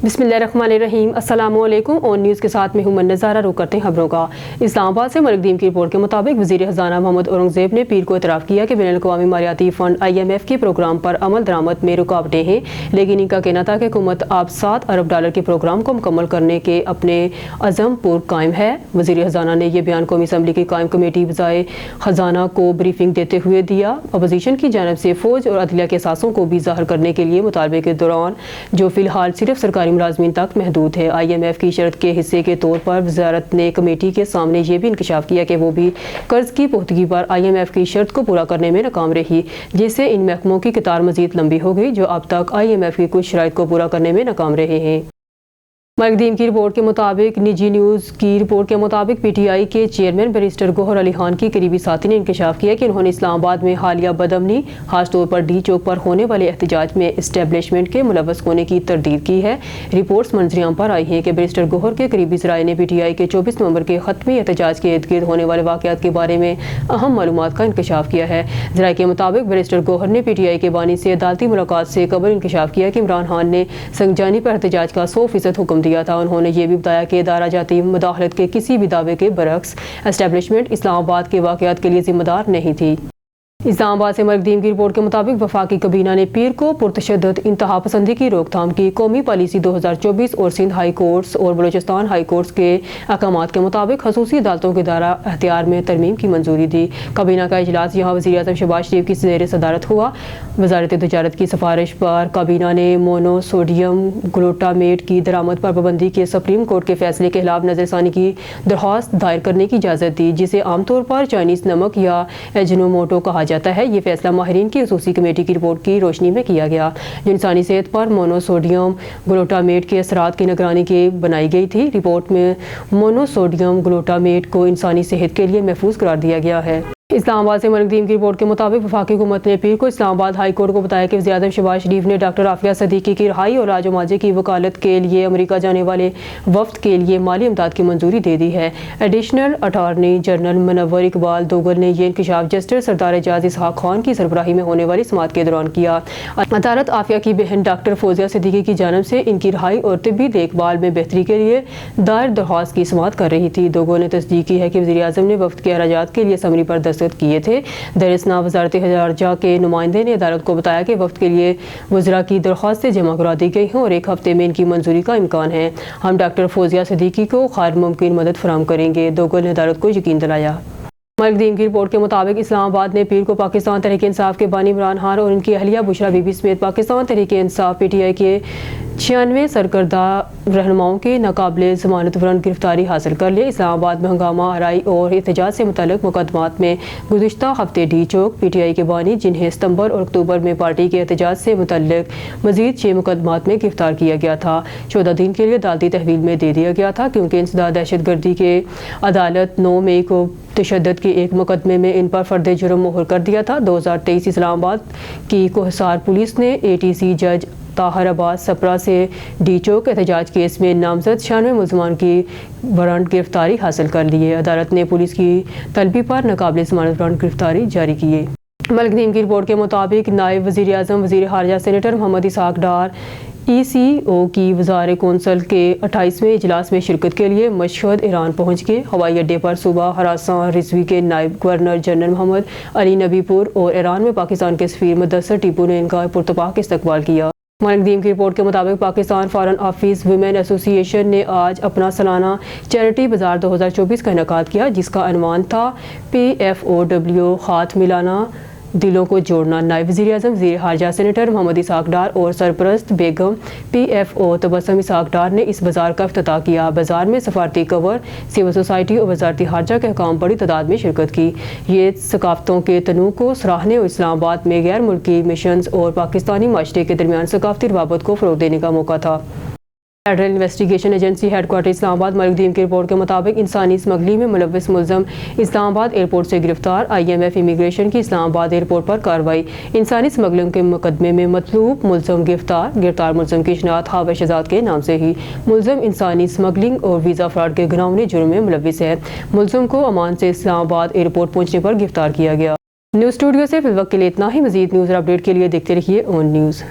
बिस्मिल्लाहिर्रहमानिर्रहीम। अस्सलाम वालेकुम। ऑन न्यूज़ के साथ में हूं नज़ारा। रुक करते हैं खबरों का। इस्लामाबाद से मलिक दीन की रिपोर्ट के मुताबिक वज़ीर खजाना मोहम्मद औरंगज़ेब ने पीर को इतराफ़ किया कि बैनुल-अक़वामी मालियाती फ़ंड IMF के प्रोग्राम पर अमल दरामद में रुकावटें हैं, लेकिन इनका कहना था कि हुकूमत अब $7 अरब के प्रोग्राम को मुकम्मल करने के अपने अज़म पर कायम है। वज़ीर खजाना ने यह बयान कौमी असम्बली की कायम कमेटी वज़ाए खजाना को ब्रीफिंग देते हुए दिया। अपोजिशन की जानिब से फ़ौज और अदलिया के असासों को भी ज़ाहिर करने के लिए मुतालबे के दौरान, जो फ़िलहाल सिर्फ सरकारी मुलाज़मीन तक महदूद है, IMF की शर्त के हिस्से के तौर पर वज़ारत ने कमेटी के सामने ये भी इंकशाफ किया कि वो भी कर्ज़ की पुख्तगी पर IMF की शर्त को पूरा करने में नाकाम रही, जिससे इन महकमों की कतार मज़ीद लंबी हो गई जो अब तक IMF की कुछ शराइत को पूरा करने में नाकाम रहे हैं। मलिक दीन की रिपोर्ट के मुताबिक निजी न्यूज़ की रिपोर्ट के मुताबिक PTI के चेयरमैन बैरिस्टर गौहर अली खान की करीबी साथी ने इंकशाफ किया कि उन्होंने इस्लामाबाद में हालिया बदअमनी, खास तौर पर D चौक पर होने वाले एहतजाज में इस्टेब्लिशमेंट के मुलव्वस होने की तरदीद की है। रिपोर्ट्स मंजरियाम पर आई हैं कि बैरिस्टर गौहर के करीबी ज़राए ने PTI के 24 नवंबर के ख़त्मी एहतजाज के इर्द गिर्द होने वाले वाक़यात के बारे में अहम मालूमात का इंकशाफ किया है। ज़राए के मुताबिक बैरिस्टर गौहर ने PTI के बानी से अदालती मुलाकात से कबल इंकशाफ किया कि इमरान खान ने संगजानी पर एहतजाज का 100% हुक्म दिया था। उन्होंने ये भी बताया कि इदारा जाती मुदाखलत के किसी भी दावे के बरक्स एस्टेब्लिशमेंट इस्लामाबाद के वाक़यात के लिए जिम्मेदार नहीं थी। इस्लामाबाद से मलिक दीन की रिपोर्ट के मुताबिक वफाकी काबीना ने पीर को पुरतशद्दुद इंतहा पसंदी की रोकथाम की कौमी पॉलिसी 2024 और सिंध हाई कोर्ट्स और बलूचिस्तान हाई कोर्ट्स के अहकामात के मुताबिक खसूसी अदालतों के दायरा अख्तियार में तरमीम की मंजूरी दी। काबीना का इजलास यहाँ वज़ीर आज़म शहबाज शरीफ की ज़ेर सदारत हुआ। वज़ारत तिजारत की सिफारिश पर काबीना ने मोनोसोडियम ग्लूटामेट की दरामद पर पाबंदी के सुप्रीम कोर्ट के फैसले के खिलाफ नज़रसानी की दरख्वास्त दायर करने की इजाज़त दी, जिसे आमतौर पर चाइनीज़ नमक या एजिनोमोटो कहा जाता है। ये फैसला माहिरीन की खसूसी कमेटी की रिपोर्ट की रोशनी में किया गया, जो इंसानी सेहत पर मोनोसोडियम ग्लूटामेट के असरात की निगरानी के बनाई गई थी। रिपोर्ट में मोनोसोडियम ग्लूटामेट को इंसानी सेहत के लिए महफूज करार दिया गया है। इस्लामाबाद से मलिक दीन की रिपोर्ट के मुताबिक वफाकी हुकूमत ने पीर को इस्लामाबाद हाई कोर्ट को बताया कि वज़ीर आज़म शहबाज शरीफ ने डॉक्टर आफिया सदीकी की रिहाई और राजो माजे की वकालत के लिए अमेरिका जाने वाले वफ्द के लिए माली इमदाद की मंजूरी दे दी है। Additional attorney general Munawwar Iqbal Duggal ने यह इंकशाफ जस्टिस सरदार एजाज इसहाक खान की सरबराही में होने वाली समाअत के दौरान किया। अदालत आफिया की बहन डॉक्टर फौजिया सदीकी की जानिब से इनकी रिहाई और तिब्बी देखभाल में बेहतरी के लिए दायर दरख्वास्त की समाअत कर रही थी। दोगल ने तस्दीक की है कि वज़ीर आज़म ने वफ्द के अखराजात के लिए समरी पर दस्तखत किए थे। दरअसल वज़ारत खजाना के नुमाइंदे ने अदालत को बताया कि वफ्द के लिए वज़रा की दरख्वास्तें जमा करा दी गई हैं और 1 हफ्ते में इनकी मंजूरी का इम्कान है। हम डॉक्टर फौजिया सदीकी को खैर मुमकिन मदद फराहम करेंगे, दोगल ने अदालत को यकीन दिलाया। मलिक दीन की रिपोर्ट के मुताबिक इस्लामाबाद ने पीर को पाकिस्तान तहरीक इंसाफ के बानी इमरान खान और उनकी अहलिया बुशरा बीबी समेत पाकिस्तान तहरीक इंसाफ PTI के 96 सरकर्दा रहनुमाओं की नाकाबिले ज़मानत वारंट गिरफ्तारी हासिल कर ली। इस्लामाबाद में हंगामा आराई और एहतजाज से मुतल्लिक़ मुकदमात में गुज़िश्ता हफ्ते D चौक PTI के बानी, जिन्हें सितंबर और अक्टूबर में पार्टी के एहतजाज से मुतल्लिक़ मज़ीद 6 मुकदमात में गिरफ्तार किया गया था। 14 दिन के लिए अदालती तहवील में दे दिया गया था, क्योंकि इंसदाद दहशत गर्दी के अदालत 9 मई को तशद्दुद के एक मुकदमे में इन पर फर्द जुर्म मोहर कर दिया था। 2023 इस्लामाबाद की कोहसार पुलिस ने ATC जज ताहर अब्बास सपरा से D चौक एहतजाज केस में नामजद 96 मुलजमान की वारंट गिरफ्तारी हासिल कर ली है। अदालत ने पुलिस की तलबी पर नाकाबिले ज़मानत वारंट गिरफ्तारी जारी की है। मलिक दीन की रिपोर्ट के मुताबिक नायब वज़ीर आज़म वज़ीर खारजा सेनेटर मोहम्मद इसहाक डार ECO की वज़ार कौंसल के 28वें इजलास में शिरकत के लिए मशहद ईरान पहुँच गए। हवाई अड्डे पर सुबह हरासां रिजवी के नायब गवर्नर जनरल मोहम्मद अली नबीपुर और ईरान में पाकिस्तान के सफ़ीर मुदस्सर टिपू ने इनका पुरतपाक इस्तकबाल किया। मलिक दीन की रिपोर्ट के मुताबिक Pakistan foreign office women association ने आज अपना सालाना चैरिटी बाजार 2024 का इनेकाद किया, जिसका अनवान था PFOW हाथ मिलाना दिलों को जोड़ना। नायब वज़ीर आज़म वज़ीर खारजा सेनेटर मोहम्मद इसहाक डार और सरपरस्त बेगम PFO तबस्सुम इसहाक डार ने इस बाजार का इफ्तिताह किया। बाजार में सफारती कवर, सिविल सोसाइटी और वज़ारती खारजा के हुकाम बड़ी तादाद में शिरकत की। ये सकाफ़तों के तनू को सराहने और इस्लामाबाद में गैर मुल्की मिशंस और पाकिस्तानी माशरे के दरमियान सकाफ़ती रवाबत को फ़रोग़ देने का मौका था। Federal investigation agency headquarter Islamabad Malik दीन की रिपोर्ट के मुताबिक इंसानी स्मगलिंग में मुलव्वस मुलज़म इस्लामाबाद एयरपोर्ट से गिरफ्तार। IMF इमिग्रेशन की इस्लामाबाद एयरपोर्ट पर कार्रवाई। इंसानी स्मगलिंग के मुकदमे में मतलूब मुलज़म गिरफ्तार मुलज़म की शनाख्त हाफ़िज़ शहज़ाद के नाम से ही। मुलज़म इंसानी स्मगलिंग और वीज़ा फ्रॉड के घिनौने जुर्म में मुलव्वस है। मुलज़म को अमान से इस्लामाबाद एयरपोर्ट पहुँचने पर गिरफ्तार किया गया। न्यूज़ स्टूडियो से फिलवक्त के लिए इतना ही। मज़ीद न्यूज़ और अपडेट के लिए देखते रहिए ऑन न्यूज़।